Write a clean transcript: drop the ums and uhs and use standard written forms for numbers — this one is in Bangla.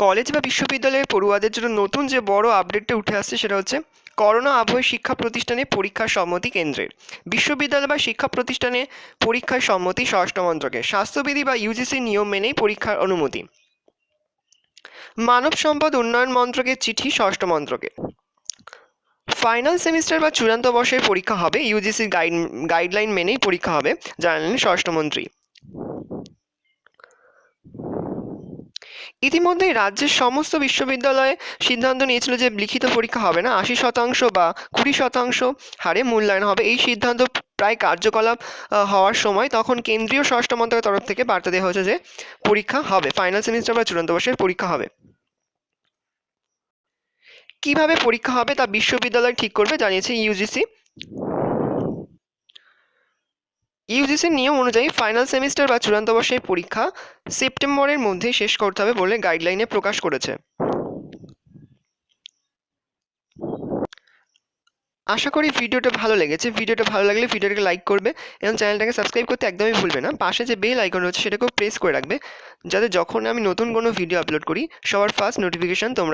কলেজ বা বিশ্ববিদ্যালয়ের পড়ুয়াদের জন্য নতুন যে বড় আপডেটটা উঠে আসছে সেটা হচ্ছে করোনা আবহে শিক্ষা প্রতিষ্ঠানে পরীক্ষার সম্মতি কেন্দ্রের। বিশ্ববিদ্যালয় বা শিক্ষা প্রতিষ্ঠানে পরীক্ষার সম্মতি স্বরাষ্ট্র মন্ত্রকের। স্বাস্থ্যবিধি বা ইউজিসি নিয়ম মেনেই পরীক্ষার অনুমতি। মানব সম্পদ উন্নয়ন মন্ত্রকের চিঠি স্বরাষ্ট্র মন্ত্রকে। ফাইনাল সেমিস্টার বা চূড়ান্ত বর্ষের পরীক্ষা হবে ইউজিসির গাইডলাইন মেনেই পরীক্ষা হবে, জানালেন স্বরাষ্ট্রমন্ত্রী। ইতিমধ্যেই রাজ্যের সমস্ত বিশ্ববিদ্যালয়ে সিদ্ধান্ত নিয়েছিল যে লিখিত পরীক্ষা হবে না, 80% বা 20% হারে মূল্যায়ন হবে। এই সিদ্ধান্ত প্রায় কার্যকলাপ হওয়ার সময় তখন কেন্দ্রীয় স্বরাষ্ট্র মন্ত্রকের তরফ থেকে বার্তা দেওয়া হয়েছে যে পরীক্ষা হবে, ফাইনাল সেমিস্টার বা চূড়ান্ত বর্ষের পরীক্ষা হবে। কিভাবে পরীক্ষা হবে তা বিশ্ববিদ্যালয় ঠিক করবে, জানিয়েছে ইউজিসি। ইউজিসির নিয়ম অনুযায়ী ফাইনাল সেমিস্টার বা চূড়ান্ত বর্ষের পরীক্ষা সেপ্টেম্বরের মধ্যে শেষ করতে হবে বলে গাইডলাইনে প্রকাশ করেছে। আশা করি ভিডিওটা ভালো লেগেছে। ভিডিওটা ভালো লাগলে ভিডিওটাকে লাইক করবে এবং চ্যানেলটাকে সাবস্ক্রাইব করতে একদমই ভুলবে না। পাশে যে বেল আইকন রয়েছে সেটাকেও প্রেস করে রাখবে, যাতে যখন আমি নতুন কোনো ভিডিও আপলোড করি সবার ফার্স্ট নোটিফিকেশন তোমরা